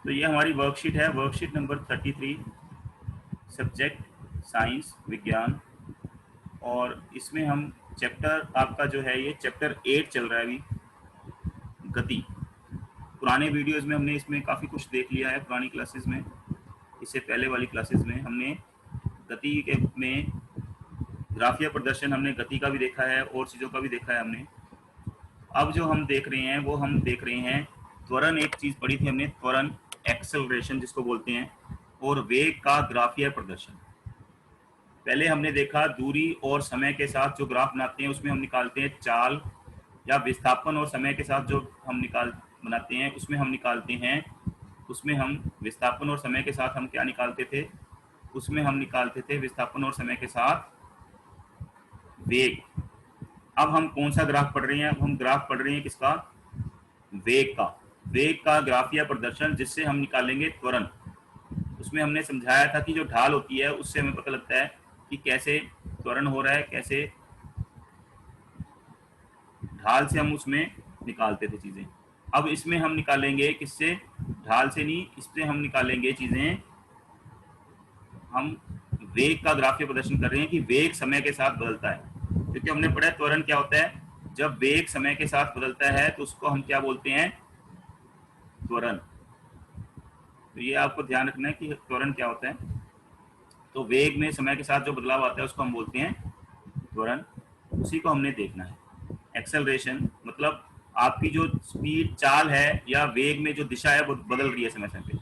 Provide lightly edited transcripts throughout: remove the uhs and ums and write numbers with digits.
तो ये हमारी वर्कशीट है, वर्कशीट नंबर 33, सब्जेक्ट साइंस विज्ञान, और इसमें हम चैप्टर आपका जो है ये चैप्टर 8 चल रहा है अभी, गति। पुराने वीडियोस में हमने इसमें काफ़ी कुछ देख लिया है, पुरानी क्लासेस में, इससे पहले वाली क्लासेस में हमने गति के में ग्राफीय प्रदर्शन, हमने गति का भी देखा है और चीज़ों का भी देखा है हमने। अब जो हम देख रहे हैं वो हम देख रहे हैं त्वरण। एक चीज़ पढ़ी थी हमने, त्वरण, एक्सेलरेशन जिसको बोलते हैं, और वेग का ग्राफीय प्रदर्शन। पहले हमने देखा दूरी और समय के साथ जो ग्राफ बनाते हैं उसमें हम निकालते हैं चाल, या विस्थापन और समय के साथ जो हम बनाते हैं उसमें हम निकालते हैं, उसमें हम विस्थापन और समय के साथ हम क्या निकालते थे, उसमें हम निकालते थे विस्थापन और समय के साथ वेग। अब हम कौन सा ग्राफ पढ़ रहे हैं? अब हम ग्राफ पढ़ रहे हैं किसका? वेग का। वेग का ग्राफीय प्रदर्शन जिससे हम निकालेंगे त्वरण। उसमें हमने समझाया था कि जो ढाल होती है उससे हमें पता लगता है कि कैसे त्वरण हो रहा है, कैसे ढाल से हम उसमें निकालते थे चीज़ें। अब इसमें हम निकालेंगे किससे? ढाल से नहीं, इससे हम निकालेंगे चीज़ें, हम वेग का ग्राफीय प्रदर्शन कर रहे हैं कि वेग समय के साथ बदलता है। क्योंकि हमने पढ़ा त्वरण क्या होता है, जब वेग समय के साथ बदलता है तो उसको हम क्या बोलते हैं? त्वरण। तो ये आपको ध्यान रखना है कि त्वरण क्या होता है। तो वेग में समय के साथ जो बदलाव आता है उसको हम बोलते हैं त्वरण, उसी को हमने देखना है। एक्सेलरेशन मतलब आपकी जो स्पीड, चाल है या वेग में जो दिशा है वो बदल रही है समय समय पे।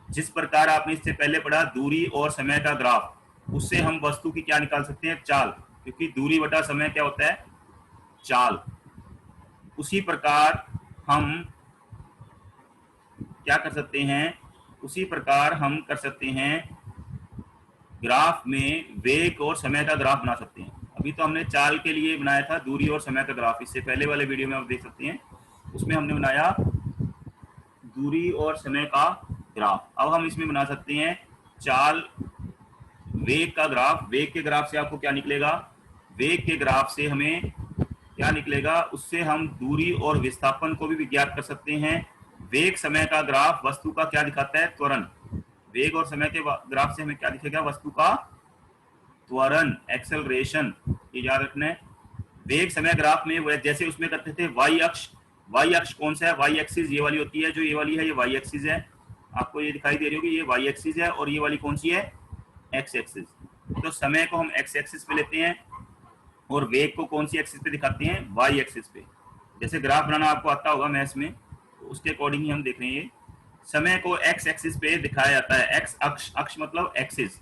जिस प्रकार आपने इससे पहले पढ़ा दूरी और समय का ग्राफ, उससे हम वस्तु की क्या निकाल सकते हैं? चाल, क्योंकि दूरी बटा समय क्या होता है? चाल। उसी प्रकार हम क्या कर सकते हैं? उसी प्रकार हम कर सकते हैं ग्राफ में वेग और समय का ग्राफ बना सकते हैं। अभी तो हमने चाल के लिए बनाया था दूरी और समय का ग्राफ, इससे पहले वाले वीडियो में आप देख सकते हैं, उसमें हमने बनाया दूरी और समय का ग्राफ। अब हम इसमें बना सकते हैं चाल, वेग का ग्राफ। वेग के ग्राफ से आपको क्या निकलेगा? वेग के ग्राफ से हमें क्या निकलेगा? उससे हम दूरी और विस्थापन को भी ज्ञात कर सकते हैं। वेग समय का ग्राफ वस्तु का क्या दिखाता है? त्वरण। वेग और समय के ग्राफ से हमें क्या दिखेगा? वस्तु का त्वरण, एक्सेलरेशन। ये याद रखना है। वेग समय ग्राफ में जैसे उसमें करते थे वाई अक्ष। वाई अक्ष कौन सा है? वाई एक्सिस ये वाली होती है, जो ये वाली है ये वाई एक्सिस है। आपको ये दिखाई दे रही होगी, ये वाई एक्सिस है, और ये वाली कौन सी है? X axis. तो समय को हम एक्स एक्सिस पे लेते हैं और वेग को कौन सी एक्सिस पे दिखाते हैं? वाई एक्सिस पे। जैसे ग्राफ बनाना आपको आता होगा मैथ्स में, तो उसके अकॉर्डिंग ही हम देख रहे हैं। समय को एक्स एक्सिस पे दिखाया जाता है। एक्स अक्ष, अक्ष मतलब एक्सिस,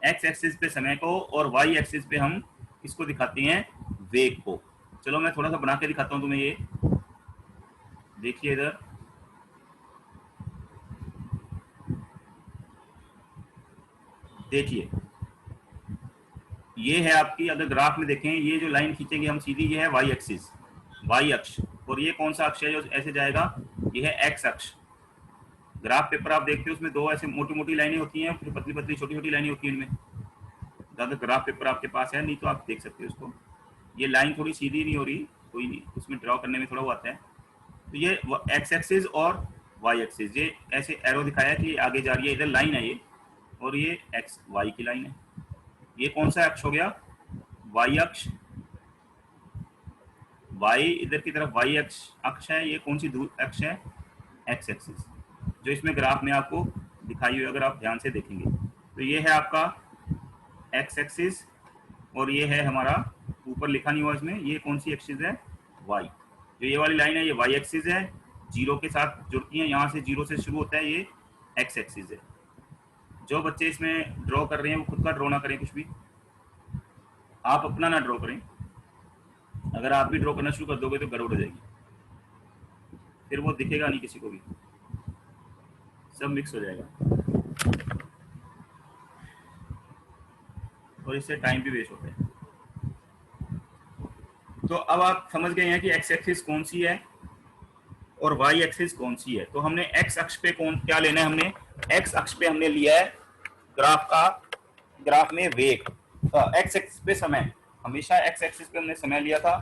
एक्स एक्सिस पे समय को, और वाई एक्सिस पे हम इसको दिखाते हैं वेग को। चलो मैं थोड़ा सा बना के दिखाता हूं तुम्हें। ये देखिए इधर, देखिए ये है आपकी, अगर ग्राफ में देखें ये जो लाइन खींचेंगे हम सीधी, ये है वाई एक्सिस, वाई अक्ष। और ये कौन सा अक्ष है जो ऐसे जाएगा? ये है एक्स अक्ष। ग्राफ पेपर आप देखते हो उसमें दो ऐसे मोटी मोटी लाइनें होती हैं, फिर पतली पतली छोटी छोटी लाइनें होती हैं इनमें। ज़्यादा ग्राफ पेपर आपके पास है नहीं तो आप देख सकते हो उसको। ये लाइन थोड़ी सीधी नहीं हो रही, कोई नहीं, उसमें ड्रॉ करने में थोड़ा वो आता है। तो ये एक्स एक्सिस और वाई एक्सिस, ये ऐसे एरो दिखाया कि आगे जा रही है, इधर लाइन है ये, और ये एक्स वाई की लाइन है। ये कौन सा अक्ष हो गया? वाई अक्ष। वाई इधर की तरफ वाई अक्ष है। ये कौन सी अक्ष है? एक्स एक्सिस, जो इसमें ग्राफ में आपको दिखाई हुई अगर आप ध्यान से देखेंगे। तो ये है आपका एक्स एक्सिस, और ये है हमारा, ऊपर लिखा नहीं हुआ इसमें, ये कौन सी एक्सिस है? वाई। जो ये वाली लाइन है ये वाई एक्सिस है, जीरो के साथ जुड़ती है, यहाँ से जीरो से शुरू होता है, ये एक्स एक्सिस है। जो बच्चे इसमें ड्रॉ कर रहे हैं वो खुद का ड्रॉ ना करें, कुछ भी आप अपना ना ड्रॉ करें। अगर आप भी ड्रॉ करना शुरू कर दोगे तो गड़बड़ हो जाएगी, फिर वो दिखेगा नहीं किसी को भी, सब मिक्स हो जाएगा और इससे टाइम भी वेस्ट होता है। तो अब आप समझ गए हैं कि एक्स एक्सिस कौन सी है और वाई एक्सिस कौन सी है। तो हमने एक्स अक्ष पे क्या लेना है? हमने एक्स अक्ष पे हमने लिया है ग्राफ में वेग, एक्स एक्सिस पे समय, हमेशा एक्स एक्सिस पे हमने समय लिया था।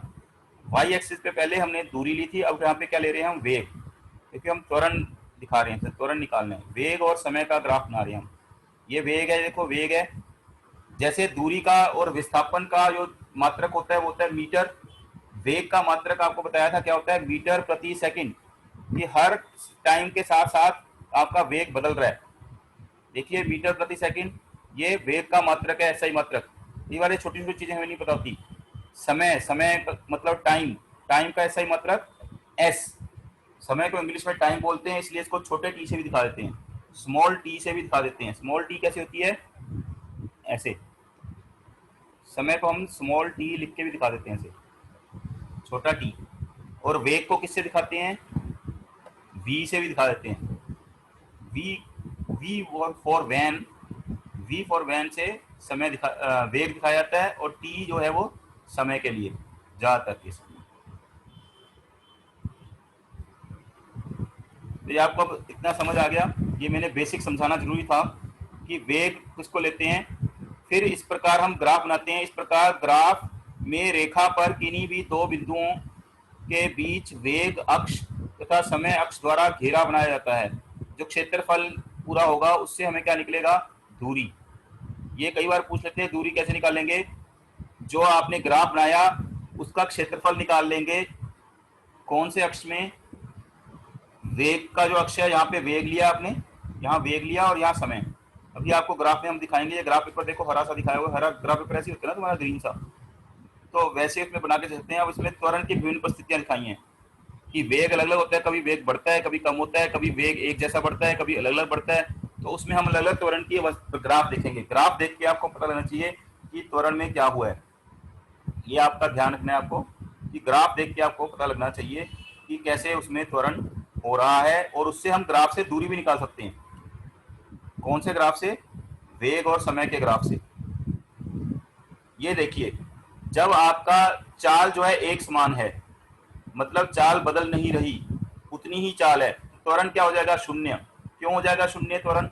वाई एक्सिस पे पहले हमने दूरी ली थी, अब यहाँ पे क्या ले रहे हैं हम? वेग, क्योंकि हम त्वरण दिखा रहे हैं, त्वरण निकालना है, वेग और समय का ग्राफ बना रहे हैं हम। ये वेग है, देखो वेग है, जैसे दूरी का और विस्थापन का जो मात्रक होता है वो होता है मीटर, वेग का मात्रक आपको बताया था क्या होता है, मीटर प्रति सेकंड। कि हर टाइम के साथ साथ आपका वेग बदल रहा है। देखिए मीटर प्रति सेकंड, ये वेग का मात्रक है, एसआई मात्रक। ये वाली छोटी छोटी चीजें हमें नहीं पता होती। समय, समय मतलब टाइम, टाइम का एसआई मात्रक एस। समय को इंग्लिश में टाइम बोलते हैं, इसलिए इसको छोटे टी से भी दिखा देते हैं, स्मॉल टी से भी दिखा देते हैं। स्मॉल टी कैसे होती है, ऐसे। समय को हम स्मॉल टी लिख के भी दिखा देते हैं, ऐसे छोटा टी। और वेग को किससे दिखाते हैं, वी से भी दिखा देते हैं। V, V for van, V for van से समय वेग दिखाया जाता है, और टी जो है वो समय के लिए ज्यादातर केस। तो ये आपको अब इतना समझ आ गया, ये मैंने बेसिक समझाना जरूरी था कि वेग किसको लेते हैं। फिर इस प्रकार हम ग्राफ बनाते हैं। इस प्रकार ग्राफ में रेखा पर किन्हीं भी दो बिंदुओं के बीच वेग अक्ष तथा समय अक्ष द्वारा घेरा बनाया जाता है। जो क्षेत्रफल पूरा होगा उससे हमें क्या निकलेगा, दूरी। ये कई बार पूछ लेते हैं दूरी कैसे निकालेंगे, जो आपने ग्राफ बनाया उसका क्षेत्रफल निकाल लेंगे। कौन से अक्ष में, वेग का जो अक्ष है, यहाँ पे वेग लिया आपने, यहाँ वेग लिया और यहाँ समय। अभी आपको ग्राफ में हम दिखाएंगे, ये ग्राफ पेपर देखो हरा सा दिखाया हुआ है, हरा ग्राफ पेपर ऐसे होता है ना तुम्हारा, ग्रीन सा, तो वैसे इसमें बना के सकते हैं। अब इसमें त्वरण की विभिन्न परिस्थितियां दिखाई हैं कि वेग अलग अलग होता है, कभी वेग बढ़ता है, कभी कम होता है, कभी वेग एक जैसा बढ़ता है, कभी अलग अलग बढ़ता है। तो उसमें हम अलग अलग त्वरण की ग्राफ देखेंगे। ग्राफ देख के आपको पता लगना चाहिए कि त्वरण में क्या हुआ है। ये आपका ध्यान रखना है आपको कि ग्राफ देख के आपको पता लगना चाहिए कि कैसे उसमें त्वरण हो रहा है, और उससे हम ग्राफ से दूरी भी निकाल सकते हैं। कौन से ग्राफ से, वेग और समय के ग्राफ से। ये देखिए, जब आपका चाल जो है एक समान है, मतलब चाल बदल नहीं रही, उतनी ही चाल है, त्वरण क्या हो जाएगा, शून्य। क्यों हो जाएगा शून्य त्वरण,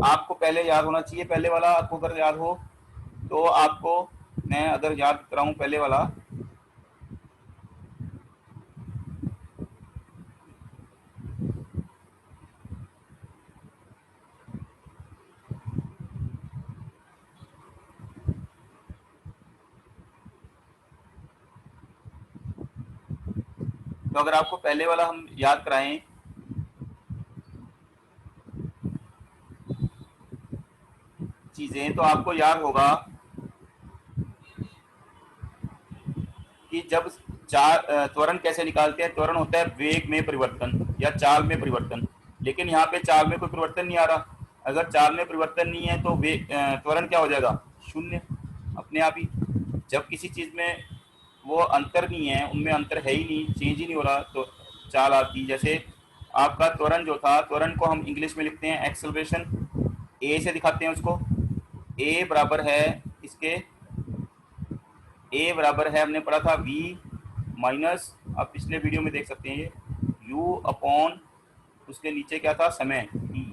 आपको पहले याद होना चाहिए। पहले वाला आपको अगर याद हो तो आपको मैं अगर याद कराऊं पहले वाला, तो अगर आपको पहले वाला हम याद कराएं, चीजें, तो आपको याद होगा कि जब त्वरण कैसे निकालते हैं। त्वरण होता है वेग में परिवर्तन या चाल में परिवर्तन, लेकिन यहाँ पे चाल में कोई परिवर्तन नहीं आ रहा। अगर चाल में परिवर्तन नहीं है तो त्वरण क्या हो जाएगा, शून्य अपने आप ही। जब किसी चीज में वो अंतर नहीं है, उनमें अंतर है ही नहीं, चेंज ही नहीं हो रहा, तो चाल आपकी, जैसे आपका त्वरण जो था, त्वरण को हम इंग्लिश में लिखते हैं एक्सेलरेशन, ए से दिखाते हैं उसको। ए बराबर है इसके, ए बराबर है, हमने पढ़ा था v माइनस, आप पिछले वीडियो में देख सकते हैं ये, u अपॉन उसके नीचे क्या था, समय t।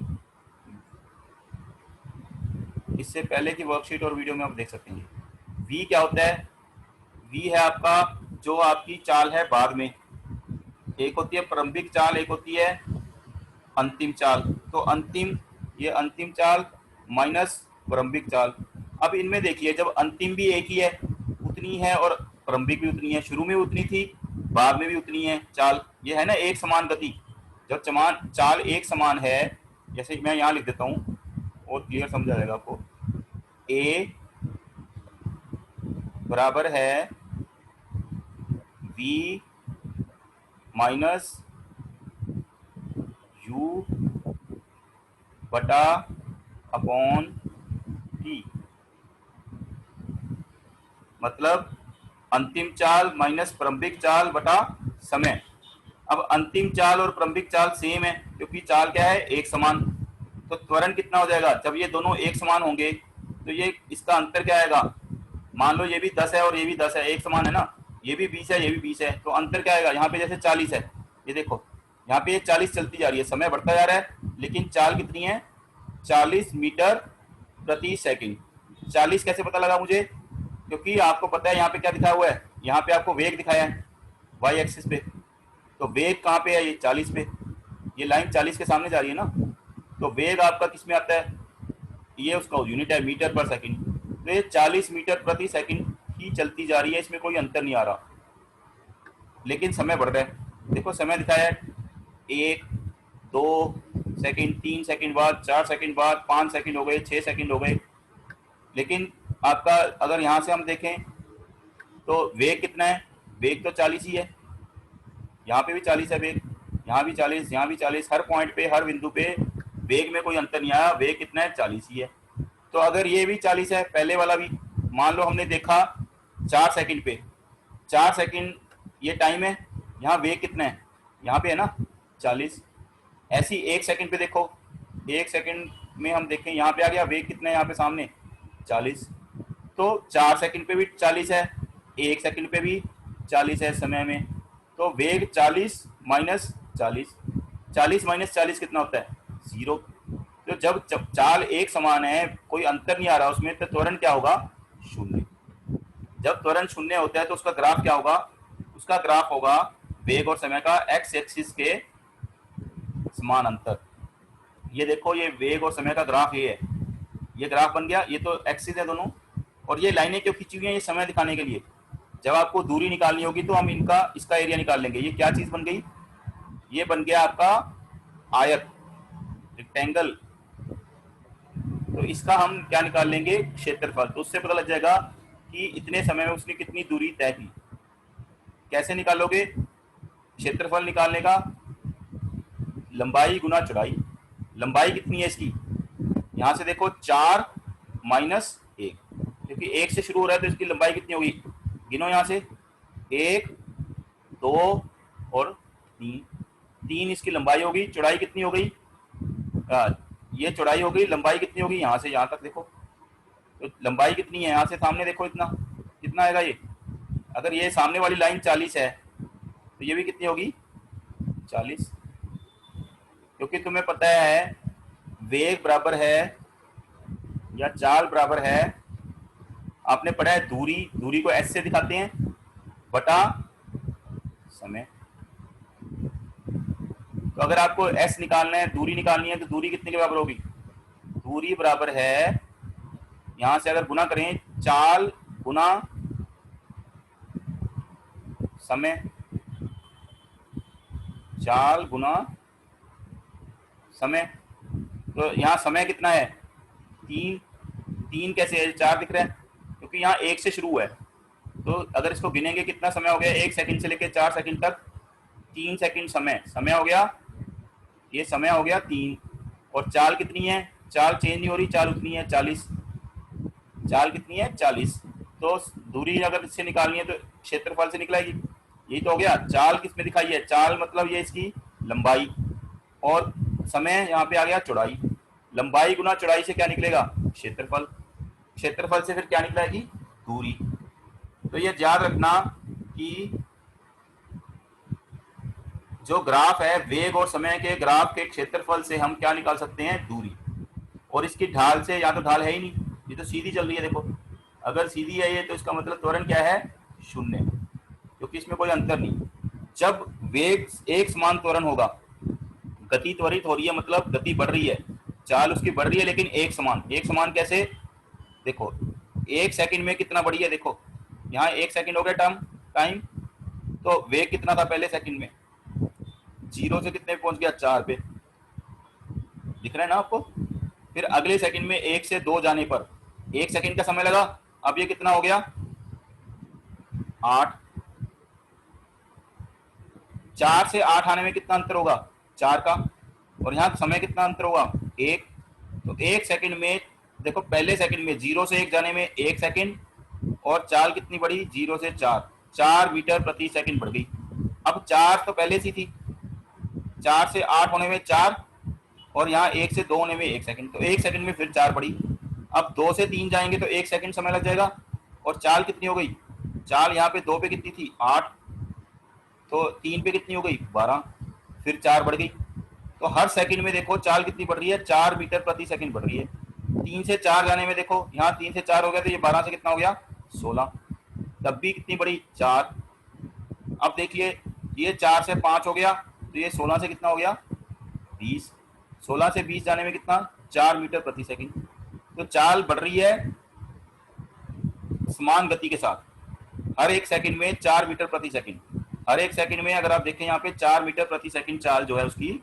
इससे पहले की वर्कशीट और वीडियो में आप देख सकते हैं। v क्या होता है, v है आपका जो आपकी चाल है बाद में, एक होती है प्रारंभिक चाल, एक होती है अंतिम चाल। तो अंतिम, ये अंतिम चाल माइनस प्रारंभिक चाल। अब इनमें देखिए, जब अंतिम भी एक ही है, उतनी है, और प्रारंभिक भी उतनी है, शुरू में उतनी थी, बाद में भी उतनी है चाल। ये है ना एक समान गति। जब चाल एक समान है, जैसे मैं यहाँ लिख देता हूँ और क्लियर समझ आ जाएगा आपको, ए बराबर है v माइनस u बटा अपॉन टी, मतलब अंतिम चाल माइनस प्रारंभिक चाल बटा समय। अब अंतिम चाल और प्रारंभिक चाल सेम है, क्योंकि चाल क्या है, एक समान। तो त्वरण कितना हो जाएगा, जब ये दोनों एक समान होंगे तो ये इसका अंतर क्या आएगा, मान लो ये भी 10 है और ये भी 10 है, एक समान है ना, ये भी 20 है, ये भी 20 है, तो अंतर क्या आएगा, यहाँ पे जैसे 40 है, ये देखो यहाँ पे ये 40 चलती जा रही है, समय बढ़ता जा रहा है, लेकिन चाल कितनी है, 40 मीटर प्रति सेकंड। 40 कैसे पता लगा मुझे, क्योंकि आपको पता है यहाँ पे क्या दिखाया हुआ है, यहाँ पे आपको वेग दिखाया है वाई एक्सिस पे, तो वेग कहाँ पे है, ये 40 पे। ये लाइन 40 के सामने जा रही है ना, तो वेग आपका किस में आता है, ये उसका यूनिट है मीटर पर सेकंड, तो ये 40 मीटर प्रति सेकंड ही चलती जा रही है, इसमें कोई अंतर नहीं आ रहा, लेकिन समय बढ़ रहा है। देखो समय दिखाया है 1 2 सेकंड, 3 सेकंड बाद, 4 सेकंड बाद, 5 सेकंड हो गए, 6 सेकंड हो गए, लेकिन आपका अगर यहाँ से हम देखें तो वेग कितना है, वेग तो 40 ही है, यहाँ पे भी 40 है वेग, यहाँ भी 40, यहाँ भी 40, हर पॉइंट पे हर बिंदु पे वेग में कोई अंतर नहीं आया, वेग कितना है 40 ही है। तो अगर ये भी 40 है, पहले वाला भी, मान लो हमने देखा 4 सेकंड पे, 4 सेकंड ये टाइम है, यहाँ वेग कितना है, यहाँ पे है ना 40। ऐसी 1 सेकंड पे देखो, 1 सेकंड में हम देखें यहाँ पे आ गया वेग कितना है, यहाँ पे सामने 40, तो 4 सेकंड पे भी 40 है, 1 सेकंड पे भी 40 है समय में, तो वेग 40 माइनस 40, 40 माइनस 40 कितना होता है 0। तो जब चाल एक समान है, कोई अंतर नहीं आ रहा उसमें, तो त्वरण क्या होगा, शून्य। जब त्वरण शून्य होता है तो उसका ग्राफ क्या होगा, उसका ग्राफ होगा वेग और समय का एक्स एक्सिस के समान अंतर। ये देखो ये वेग और समय का ग्राफ ये है, ये ग्राफ बन गया, ये तो एक्सिस है दोनों, और ये लाइनें क्यों खींची हुई हैं, ये समय दिखाने के लिए। जब आपको दूरी निकालनी होगी तो हम इसका एरिया निकाल लेंगे। ये क्या चीज बन गई, ये बन गया आपका आयत, रेक्टेंगल, तो इसका हम क्या निकाल लेंगे, क्षेत्रफल। तो उससे पता लग जाएगा कि इतने समय में उसने कितनी दूरी तय की। कैसे निकालोगे क्षेत्रफल निकालने का, लंबाई गुना चौड़ाई। लंबाई कितनी है इसकी, यहां से देखो 4 माइनस 1, क्योंकि 1 से शुरू हो रहा है तो इसकी लंबाई कितनी होगी, गिनो यहां से 1 2 और 3, 3 इसकी लंबाई होगी। चौड़ाई कितनी हो गई, ये चौड़ाई हो गई, लंबाई कितनी होगी, यहां से यहां तक देखो, तो लंबाई कितनी है, यहां से सामने देखो इतना, कितना आएगा ये, अगर ये सामने वाली लाइन 40 है तो ये भी कितनी होगी 40, क्योंकि तुम्हें पता है वेग बराबर है या चाल बराबर है, आपने पढ़ा है दूरी, दूरी को एस से दिखाते हैं बटा समय। तो अगर आपको एस निकालना है, दूरी निकालनी है, तो दूरी कितने के बराबर होगी, दूरी बराबर है, यहां से अगर गुना करें चाल गुना समय, चाल गुना समय, तो यहाँ समय कितना है 3, 3 कैसे है, 4 दिख रहा है क्योंकि यहाँ 1 से शुरू है, तो अगर इसको गिनेंगे कितना समय हो गया, 1 सेकंड से लेकर 4 सेकंड तक 3 सेकंड समय हो गया, ये समय हो गया 3, और चाल कितनी है, चाल चेंज नहीं हो रही, चाल उतनी है 40, चाल कितनी है 40, तो दूरी अगर इससे निकालनी है तो क्षेत्रफल से निकलेगी। यही तो हो गया, चाल किस में दिखाई है, चाल मतलब ये इसकी लंबाई, और समय यहाँ पे आ गया चौड़ाई, लंबाई गुना चौड़ाई से क्या निकलेगा क्षेत्रफल, क्षेत्रफल से फिर क्या निकलेगी दूरी। तो ये याद रखना कि जो ग्राफ है वेग और समय के ग्राफ के क्षेत्रफल से हम क्या निकाल सकते हैं दूरी, और इसकी ढाल से, या तो ढाल है ही नहीं, ये तो सीधी चल रही है, देखो अगर सीधी है ये तो इसका मतलब त्वरण क्या है शून्य, क्योंकि इसमें कोई अंतर नहीं। जब वेग एक समान त्वरण होगा, गति त्वरित हो रही है मतलब गति बढ़ रही है, चाल उसकी बढ़ रही है, लेकिन एक समान, एक समान कैसे, देखो 1 सेकंड में कितना बढ़ी है, देखो यहाँ 1 सेकंड हो गया टाइम, तो वेग कितना था पहले सेकंड में, 0 से कितने पहुंच गया 4 पे, दिख रहा है ना आपको। फिर अगले सेकंड में 1 से 2 जाने पर 1 सेकंड का समय लगा, अब ये कितना हो गया 8, 4 से 8 आने में कितना अंतर होगा 4 का, और यहाँ समय कितना अंतर होगा 1, तो 1 सेकंड में देखो पहले सेकंड में 0 से 1 जाने में 1 सेकंड, और चाल कितनी बढ़ी 0 से 4, 4 मीटर प्रति सेकंड बढ़ गई। अब 4 तो पहले से थी, 4 से 8 होने में 4, और यहाँ 1 से 2 होने में 1 सेकंड, तो 1 सेकंड में फिर 4 बढ़ी। अब 2 से 3 जाएंगे तो 1 सेकंड समय लग जाएगा, और चाल कितनी हो गई, चाल यहाँ पे 2 पे कितनी थी 8, तो 3 पे कितनी हो गई 12, फिर 4 बढ़ गई। तो हर सेकंड में देखो चाल कितनी बढ़ रही है 4 मीटर प्रति सेकंड बढ़ रही है। 3 से 4 जाने में देखो यहाँ 3 से 4 हो गया, तो ये 12 से कितना हो गया 16, तब भी कितनी बढ़ी 4। अब देखिए ये 4 से 5 हो गया, तो ये 16 से कितना हो गया 20, 16 से 20 जाने में कितना, 4 मीटर प्रति सेकंड। तो चाल बढ़ रही है समान गति के साथ, हर एक सेकंड में 4 मीटर प्रति सेकंड। हर एक सेकंड में अगर आप देखें यहाँ पे 4 मीटर प्रति सेकंड चाल जो है उसकी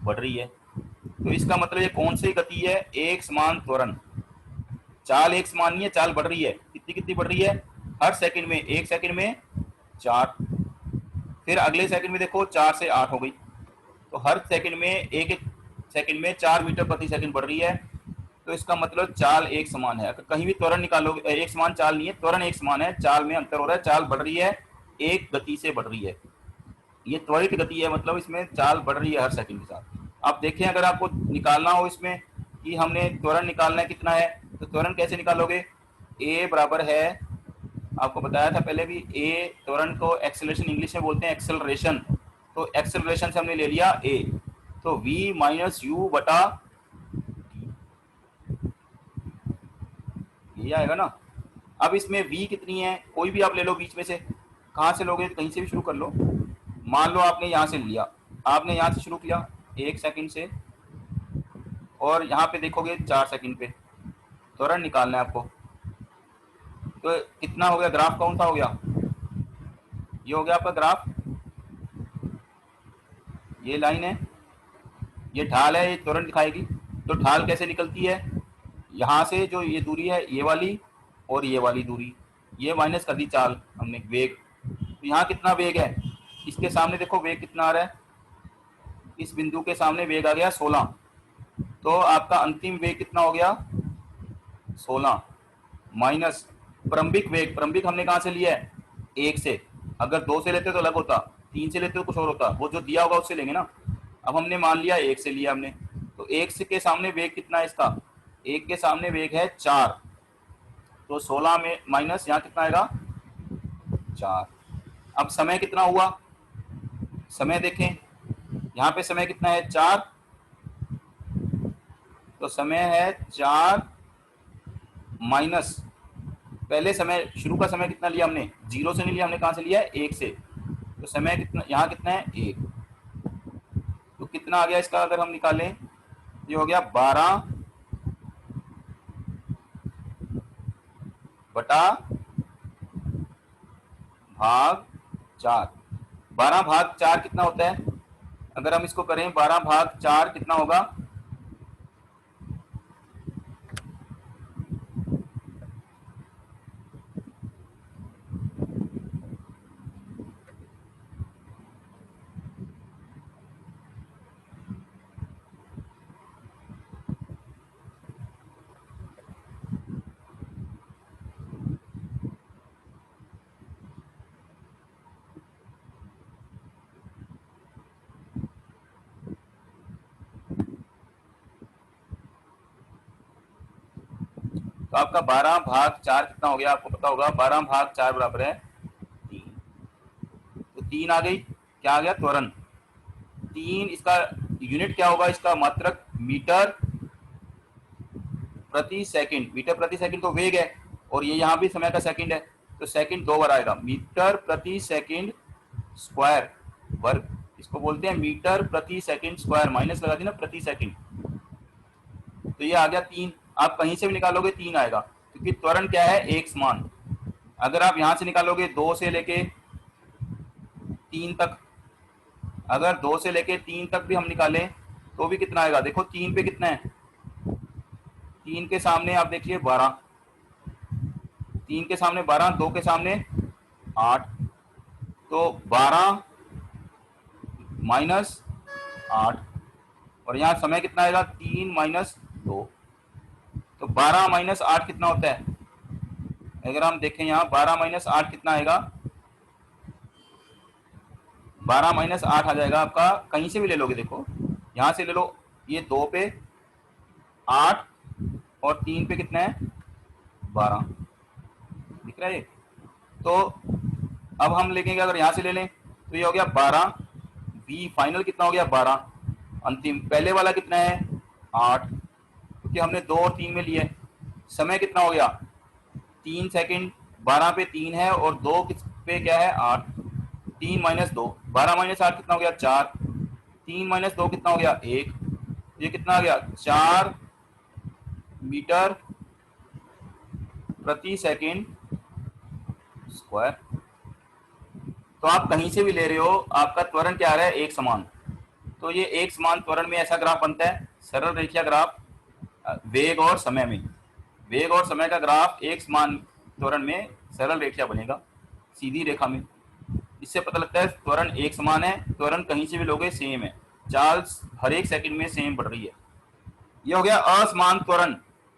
बढ़ रही है। तो इसका मतलब ये कौन सी गति है, एक समान त्वरण। चाल एक समान नहीं है, चाल बढ़ रही है। कितनी कितनी बढ़ रही है, हर सेकंड में, एक सेकंड में 4, फिर अगले सेकंड में देखो 4 से 8 हो गई। तो हर सेकंड में, एक एक सेकंड में 4 मीटर प्रति सेकंड बढ़ रही है। तो इसका मतलब चाल एक समान है। कहीं भी त्वरण निकालोगे, एक समान चाल नहीं है, त्वरण एक समान है, चाल में अंतर हो रहा है, चाल बढ़ रही है, एक गति से बढ़ रही है। ये त्वरित गति है, मतलब इसमें चाल बढ़ रही है हर सेकंड के साथ। आप देखें, अगर आपको निकालना हो इसमें कि हमने त्वरण निकालना है कितना है, तो त्वरण कैसे निकालोगे, ए बराबर है, आपको बताया था पहले भी, ए त्वरण को एक्सेलरेशन इंग्लिश में बोलते हैं एक्सेलरेशन। तो एक्सेलरेशन से हमने ले लिया ए, तो v माइनस यू बटा ये आएगा ना। अब इसमें v कितनी है, कोई भी आप ले लो बीच में से, कहाँ से लोगे, कहीं से भी शुरू कर लो। मान लो आपने यहाँ से लिया, आपने यहाँ से शुरू किया 1 सेकंड से, और यहाँ पे देखोगे 4 सेकंड पे त्वरण निकालना है आपको। तो कितना हो गया, ग्राफ कौन सा हो गया, ये हो गया आपका ग्राफ। ये लाइन है, ये ढाल है, ये त्वरण दिखाएगी। तो ढाल कैसे निकलती है, यहाँ से जो ये दूरी है ये वाली और ये वाली दूरी, ये माइनस कर दी चाल हमने, वेग। तो यहाँ कितना वेग है, इसके सामने देखो वेग कितना आ रहा है, इस बिंदु के सामने वेग आ गया 16। तो आपका अंतिम वेग कितना हो गया 16, माइनस प्रारंभिक वेग। प्रारंभिक हमने कहाँ से लिया है, 1 से। अगर 2 से लेते तो अलग होता, 3 से लेते तो कुछ और होता, वो जो दिया होगा उससे लेंगे ना। अब हमने मान लिया 1 से लिया हमने, तो 1 के सामने वेग कितना है इसका, 1 के सामने वेग है 4। तो 16 में माइनस यहाँ कितना आएगा 4। अब समय कितना हुआ, समय देखें, यहाँ पे समय कितना है 4, तो समय है 4 माइनस, पहले समय शुरू का समय कितना लिया हमने, 0 से नहीं लिया हमने, कहाँ से लिया है 1 से। तो समय कितना, यहाँ कितना है 1। तो कितना आ गया इसका, अगर हम निकालें, ये हो गया 12 बटा भाग 4। 12 भाग 4 कितना होता है, अगर हम इसको करें 12 भाग 4 कितना होगा, तो आपका 12 भाग 4 कितना हो गया, आपको पता होगा 12 भाग 4 बराबर है 3। तो 3 आ गई, क्या आ गया त्वरण 3। इसका यूनिट क्या होगा, इसका मात्रक मीटर प्रति सेकंड। मीटर प्रति सेकंड तो वेग है, और ये यहाँ भी समय का सेकंड है, तो सेकंड 2 बार आएगा, मीटर प्रति सेकंड स्क्वायर वर्ग, इसको बोलते हैं मीटर प्रति सेकंड स्क्वायर, माइनस लगा दी ना प्रति सेकंड। तो ये आ गया 3। आप कहीं से भी निकालोगे 3 आएगा, क्योंकि त्वरण क्या है एक समान। अगर आप यहाँ से निकालोगे 2 से लेके 3 तक, अगर 2 से लेके 3 तक भी हम निकालें तो भी कितना आएगा, देखो 3 पे कितना है, 3 के सामने आप देखिए 12, 3 के सामने 12, 2 के सामने 8, तो 12 माइनस 8, और यहाँ समय कितना आएगा 3 माइनस 2। तो 12 माइनस 8 कितना होता है, अगर हम देखें यहाँ 12 माइनस 8 कितना आएगा, 12 माइनस 8 आ जाएगा आपका, कहीं से भी ले लोगे, देखो यहाँ से ले लो, ये 2 पे 8 और 3 पे कितना है 12, दिख रहा है ये। तो अब हम लेंगे, अगर यहाँ से ले लें तो ये हो गया 12, v फाइनल कितना हो गया 12, अंतिम पहले वाला कितना है 8, क्योंकि हमने 2 और 3 में लिए। समय कितना हो गया 3 सेकंड, 12 पे 3 है और 2 पे क्या है 8, 3 माइनस 2, 12 माइनस 8 कितना हो गया 4, 3 - 2 कितना हो गया 1, ये कितना आ गया 4 मीटर प्रति सेकंड स्क्वायर। तो आप कहीं से भी ले रहे हो, आपका त्वरण क्या आ रहा है एक समान। तो ये एक समान त्वरण में ऐसा ग्राफ बनता है, सरल रेखीय ग्राफ वेग और समय में। वेग और समय का ग्राफ एक समान त्वरण में सरल रेखा बनेगा, सीधी रेखा में। इससे पता लगता है त्वरण एक समान है, त्वरण कहीं से भी लोगे सेम है, चाल हर एक सेकंड में सेम बढ़ रही है। ये हो गया असमान त्वरण।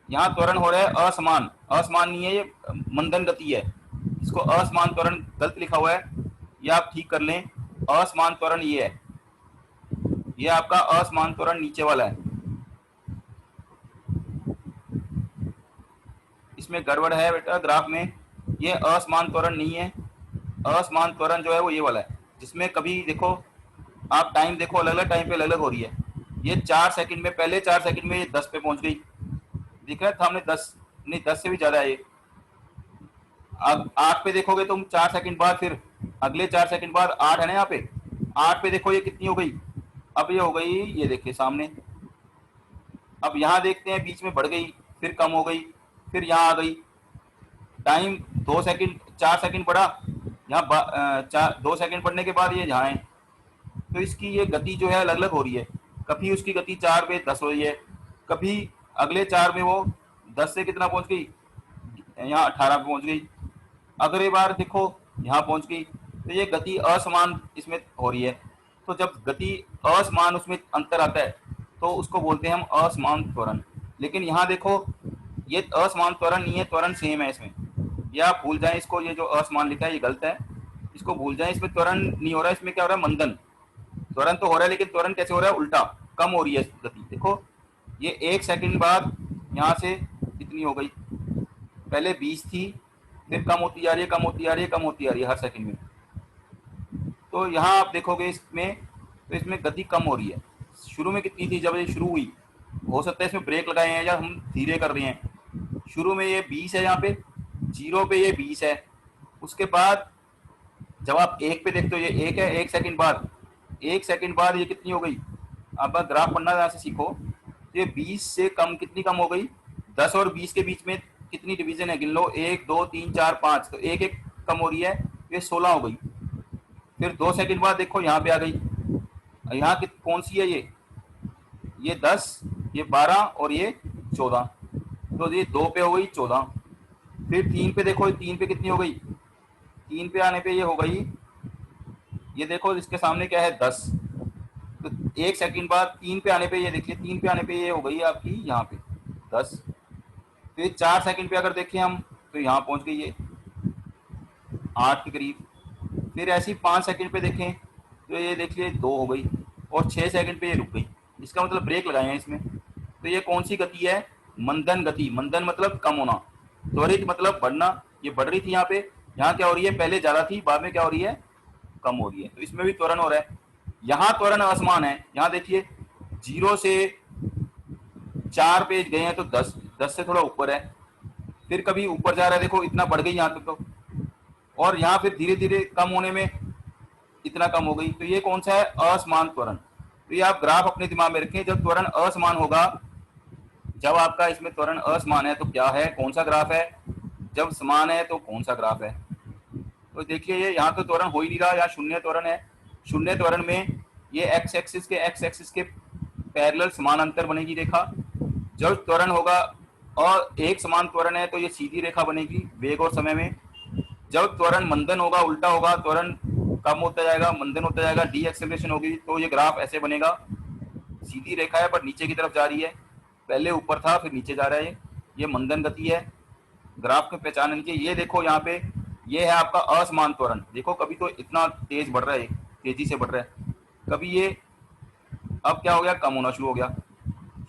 यहाँ त्वरण हो रहा है असमान, असमान नहीं है, ये मंदन गति है। इसको असमान त्वरण गलत लिखा हुआ है, ये आप ठीक कर लें। असमान त्वरण ये है, ये आपका असमान त्वरण नीचे वाला है, इसमें गड़बड़ है बेटा ग्राफ में। ये असमान त्वरण नहीं है, असमान त्वरण जो है वो ये वाला है, जिसमें कभी देखो आप टाइम देखो अलग अलग टाइम पे अलग अलग हो रही है। ये 4 सेकंड में, पहले 4 सेकंड में ये 10 पे पहुंच गई, दिख रहा था हमने 10 नहीं 10 से भी ज्यादा है ये। अब 8 पे देखोगे तुम 4 सेकंड बाद, फिर अगले 4 सेकंड बाद 8 है ना यहाँ पे, 8 पे देखो ये कितनी हो गई, अब ये हो गई, ये देखिए सामने। अब यहाँ देखते हैं बीच में बढ़ गई, फिर कम हो गई, फिर यहाँ आ गई। टाइम 2 सेकंड 4 सेकंड बढ़ा, यहाँ 2 सेकंड बढ़ने के बाद ये यहाँ है। तो इसकी ये गति जो है अलग अलग हो रही है, कभी उसकी गति 4 पे 10 हो रही है, कभी अगले 4 में वो 10 से कितना पहुंच गई, यहाँ 18 पे पहुंच गई, अगले बार देखो यहाँ पहुंच गई। तो ये गति असमान इसमें हो रही है। तो जब गति असमान उसमें अंतर आता है तो उसको बोलते हैं हम असमान त्वरण। लेकिन यहाँ देखो ये असमान त्वरण नहीं है, त्वरण सेम है इसमें। ये आप भूल जाएं इसको, ये जो असमान लिखा है ये गलत है, इसको भूल जाएं। इसमें त्वरण नहीं हो रहा है, इसमें क्या हो रहा है मंदन। त्वरण तो हो रहा है, लेकिन त्वरण कैसे हो रहा है, उल्टा, कम हो रही है गति। देखो ये 1 सेकंड बाद यहाँ से इतनी हो गई, पहले 20 थी, फिर कम होती जा रही है, कम होती जा रही है, कम होती जा रही है हर सेकंड में। तो यहाँ आप देखोगे इसमें, तो इसमें गति कम हो रही है। शुरू में कितनी थी जब ये शुरू हुई, हो सकता है इसमें ब्रेक लगाए हैं या हम धीरे कर रहे हैं। शुरू में ये 20 है, यहाँ पे 0 पे ये 20 है। उसके बाद जब आप 1 पे देखते हो ये 1 है, 1 सेकंड बाद, 1 सेकंड बाद ये कितनी हो गई। अब ग्राफ पढ़ना यहाँ से सीखो। ये 20 से कम कितनी कम हो गई, 10 और 20 के बीच में कितनी डिवीजन है गिन लो, 1 2 3 4 5, तो एक एक कम हो रही है, ये 16 हो गई। फिर 2 सेकंड बाद देखो यहाँ पे आ गई, यहाँ की कौन सी है ये 10, ये 12 और ये 14, तो ये 2 पे हो गई 14। फिर 3 पे देखो, 3 पे कितनी हो गई, 3 पे आने पे ये हो गई, ये देखो इसके सामने क्या है 10। तो 1 सेकंड बाद 3 पे आने पे ये देखिए, 3 पे आने पे ये हो गई आपकी यहाँ पे 10। फिर 4 सेकंड पे अगर देखें हम तो यहाँ पहुँच गई ये 8 के करीब। फिर ऐसी 5 सेकंड पे देखें तो ये देखिए 2 हो गई, और 6 सेकंड पे ये रुक गई। इसका मतलब ब्रेक लगाए हैं इसमें। तो ये कौन सी गति है, मंदन गति। मंदन मतलब कम होना, त्वरित मतलब बढ़ना। ये बढ़ रही थी यहाँ पे, यहाँ क्या हो रही है, पहले ज्यादा थी, बाद में क्या हो रही है, कम हो रही है। तो इसमें भी त्वरण हो रहा है। यहाँ त्वरण असमान है, यहाँ देखिए 0 से 4 पे गए हैं तो 10 से थोड़ा ऊपर है, फिर कभी ऊपर जा रहा है, देखो इतना बढ़ गई यहाँ तक तो, और यहाँ फिर धीरे धीरे कम होने में इतना कम हो गई। तो ये कौन सा है, असमान त्वरण। तो ये आप ग्राफ अपने दिमाग में रखें, जब त्वरण असमान होगा, जब आपका इसमें त्वरण असमान है तो क्या है, कौन सा ग्राफ है, जब समान है तो कौन सा ग्राफ है। तो देखिए ये यहाँ तो त्वरण हो ही नहीं रहा, यहाँ शून्य त्वरण है। शून्य त्वरण में ये एक्स एक्सिस के पैरेलल समानांतर बनेगी रेखा। जब त्वरण होगा और एक समान त्वरण है तो ये सीधी रेखा बनेगी वेग और समय में। जब त्वरण मंदन होगा, उल्टा होगा, त्वरण कम होता जाएगा, मंदन होता जाएगा, डी एक्सेलरेशन होगी, तो ये ग्राफ ऐसे बनेगा। सीधी रेखा है पर नीचे की तरफ जा रही है, पहले ऊपर था फिर नीचे जा रहा है, ये मंदन गति है। ग्राफ को पहचानने के ये देखो यहाँ पे, ये है आपका असमान त्वरण। देखो कभी तो इतना तेज बढ़ रहा है, तेजी से बढ़ रहा है, कभी ये अब क्या हो गया, कम होना शुरू हो गया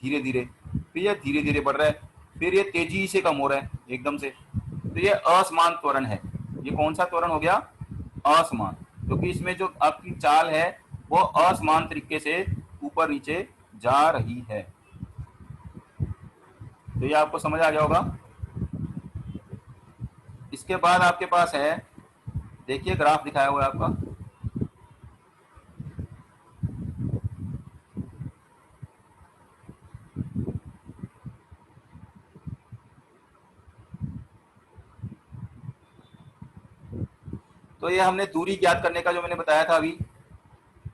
धीरे धीरे, फिर ये धीरे धीरे बढ़ रहा है, फिर ये तेजी से कम हो रहा है एकदम से। तो ये असमान त्वरण है। ये कौन सा त्वरण हो गया, असमान, क्योंकि इसमें जो आपकी चाल है वो असमान तरीके से ऊपर नीचे जा रही है। तो ये आपको समझ आ गया होगा। इसके बाद आपके पास है, देखिए ग्राफ दिखाया हुआ है आपका, तो ये हमने दूरी ज्ञात करने का जो मैंने बताया था अभी,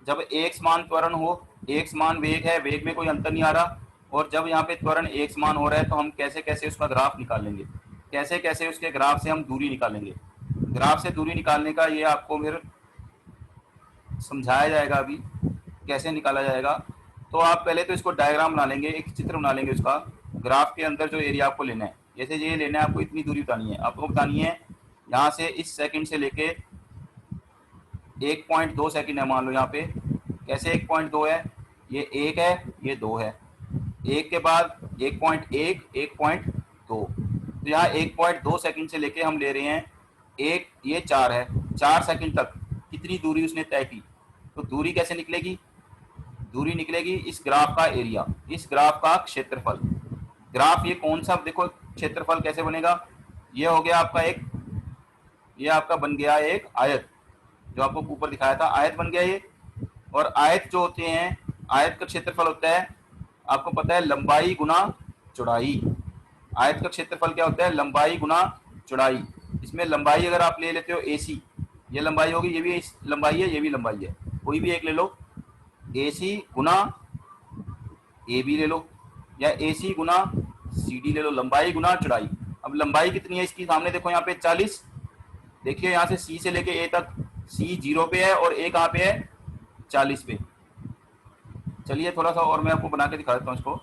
जब एक समान त्वरण हो, एक समान वेग है, वेग में कोई अंतर नहीं आ रहा, और जब यहाँ पे त्वरण एक समान हो रहा है तो हम कैसे कैसे उसका ग्राफ निकाल लेंगे, कैसे कैसे उसके ग्राफ से हम दूरी निकालेंगे। ग्राफ से दूरी निकालने का ये आपको फिर समझाया जाएगा अभी कैसे निकाला जाएगा। तो आप पहले तो इसको डायग्राम बना लेंगे, एक चित्र बना लेंगे उसका, ग्राफ के अंदर जो एरिया आपको लेना है, जैसे ये लेना है आपको, इतनी दूरी बतानी है आपको, बतानी है यहाँ से इस सेकंड से लेके 1.2 सेकंड है मान लो यहाँ पे। कैसे 1.2 है, ये 1 है, ये 2 है, 1 के बाद 1.1, 1.2, तो यहाँ 1.2 सेकंड से लेके हम ले रहे हैं एक, ये 4 है, 4 सेकंड तक कितनी दूरी उसने तय की। तो दूरी कैसे निकलेगी, दूरी निकलेगी इस ग्राफ का एरिया, इस ग्राफ का क्षेत्रफल। ग्राफ ये कौन सा, देखो क्षेत्रफल कैसे बनेगा, ये हो गया आपका एक, ये आपका बन गया एक आयत, जो आपको ऊपर दिखाया था आयत बन गया ये। और आयत जो होते हैं, आयत का क्षेत्रफल होता है, आपको पता है, लंबाई गुना चौड़ाई। आयत का क्षेत्रफल क्या होता है, लंबाई गुना चौड़ाई। इसमें लंबाई अगर आप ले लेते हो AC, ये लंबाई होगी, ये भी लंबाई है, ये भी लंबाई है, कोई भी एक ले लो, AC गुना AB ले लो, या AC गुना CD ले लो, लंबाई गुना चौड़ाई। अब लंबाई कितनी है इसकी, सामने देखो यहाँ पे 40, देखिए यहाँ से C से लेके A तक, C 0 पे है और A कहाँ पे है, 40 पे। चलिए थोड़ा सा और मैं आपको बना के दिखा देता हूँ इसको।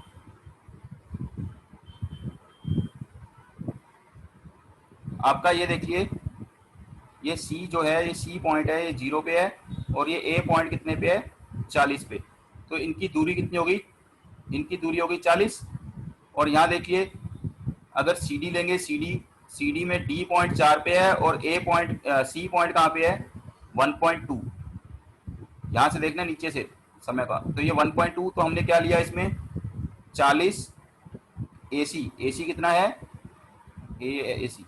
आपका ये देखिए, ये C जो है, ये C पॉइंट है, ये 0 पे है, और ये A पॉइंट कितने पे है, 40 पे। तो इनकी दूरी कितनी होगी, इनकी दूरी होगी 40। और यहाँ देखिए, अगर CD लेंगे, CD में D पॉइंट 4 पे है और C पॉइंट कहाँ पे है, 1.2। यहाँ से देखना नीचे से समय का, तो ये 1.2, तो हमने क्या लिया इसमें, 40 AC कितना है, AC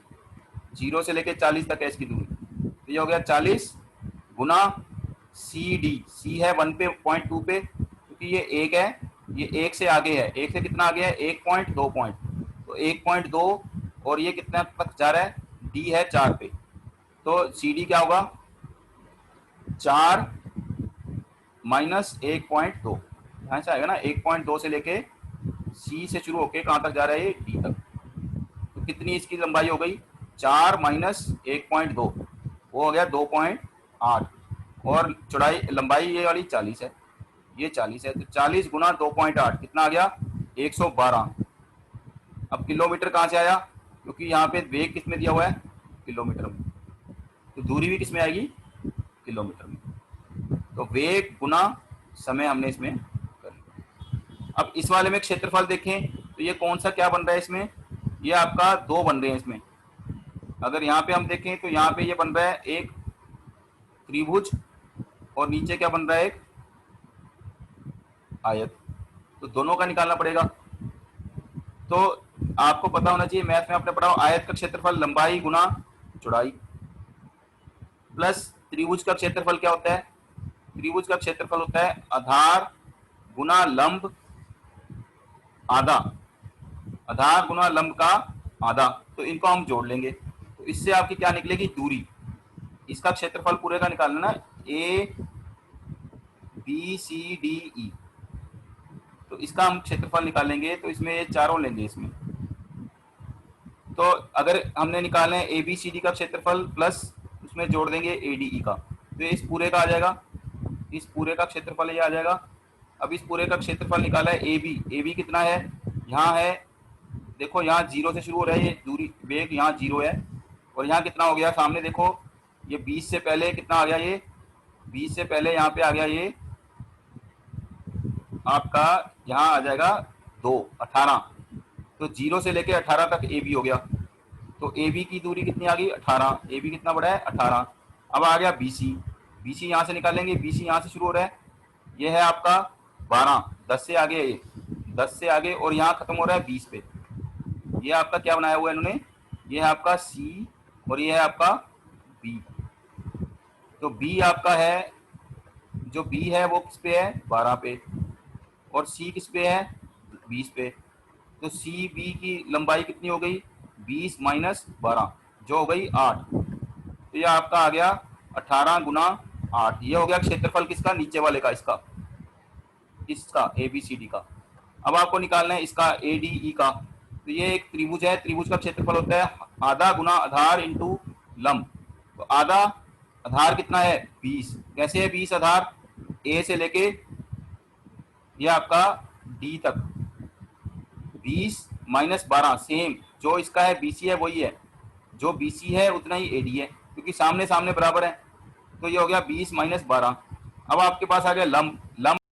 0 से लेके 40 तक है इसकी दूरी, तो ये हो गया 40 गुना CD, C है 1 पे, 0.2 पे, क्योंकि ये 1 है, ये 1 से आगे है, 1 से कितना आगे है, 1.2 पॉइंट, तो 1.2, और ये कितना तक जा रहा है, D है 4 पे, तो CD क्या होगा, 4 माइनस 1.2, यहाँ से आएगा ना, 1.2 से लेके C से शुरू होके कहाँ तक जा रहा है, ये D तक। तो कितनी इसकी लंबाई हो गई, 4 माइनस 1.2, वो हो गया 2.8, और चौड़ाई, लंबाई ये वाली 40 है, ये 40 है, तो 40 गुना 2.8 कितना आ गया, 112। अब किलोमीटर कहाँ से आया, क्योंकि यहाँ पे वेग किस में दिया हुआ है, किलोमीटर में, तो दूरी भी किस में आएगी, किलोमीटर में। तो वेग गुना समय हमने इसमें कर लिया। अब इस वाले में क्षेत्रफल देखें, तो ये कौन सा क्या बन रहा है इसमें, ये आपका 2 बन रहे हैं इसमें। अगर यहाँ पे हम देखें तो यहाँ पे ये बन रहा है एक त्रिभुज, और नीचे क्या बन रहा है, एक आयत, तो दोनों का निकालना पड़ेगा। तो आपको पता होना चाहिए, मैथ में आपने पढ़ा, आयत का क्षेत्रफल लंबाई गुना चौड़ाई, प्लस त्रिभुज का क्षेत्रफल क्या होता है, त्रिभुज का क्षेत्रफल होता है आधार गुना लंब आधा, आधार गुना लंब का आधा, तो इनको हम जोड़ लेंगे, तो इससे आपकी क्या निकलेगी, दूरी। इसका क्षेत्रफल पूरे का निकालना ना, ABCDE, तो इसका हम क्षेत्रफल निकालेंगे, तो इसमें ये चारों लेंगे इसमें। तो अगर हमने निकालना है ABCD का क्षेत्रफल प्लस उसमें जोड़ देंगे ADE का, तो इस पूरे का आ जाएगा, इस पूरे का क्षेत्रफल ये आ जाएगा। अब इस पूरे का क्षेत्रफल निकाला है AB कितना है, यहाँ है, देखो यहाँ 0 से शुरू हो रहा है, ये दूरी, वेग यहाँ 0 है, और यहाँ कितना हो गया, सामने देखो, ये 20 से पहले कितना आ गया, ये 20 से पहले यहाँ पे आ गया, ये आपका यहाँ आ जाएगा 2, 18, तो 0 से लेके 18 तक AB हो गया, तो AB की दूरी कितनी आ गई, 18, AB कितना बड़ा है, 18। अब आ गया BC यहाँ से निकालेंगे, BC यहाँ से शुरू हो रहा है, ये है आपका 12, 10 से आगे है, ये 10 से आगे, और यहाँ खत्म हो रहा है 20 पे। ये आपका क्या बनाया हुआ है इन्होंने, ये है आपका C, और ये है आपका B। तो B आपका है, जो B है वो किस पे है, 12 पे, और C किस पे है, 20 पे। तो CB की लंबाई कितनी हो गई, 20 माइनस 12, जो हो गई 8। तो ये आपका आ गया 18 गुना 8, ये हो गया क्षेत्रफल किसका, नीचे वाले का, इसका ABCD का। अब आपको निकालना है इसका ADE का। तो ये एक त्रिभुज है, त्रिभुज का क्षेत्रफल होता है आधा गुना आधार इंटू लंब। तो आधा आधार कितना है 20, कैसे है 20 आधार, A से लेके ये आपका D तक, 20 माइनस 12 सेम, जो इसका है BC है वही है, जो BC है उतना ही AD है, क्योंकि सामने सामने बराबर है। तो ये हो गया 20 माइनस 12। अब आपके पास आ गया लंब, लंब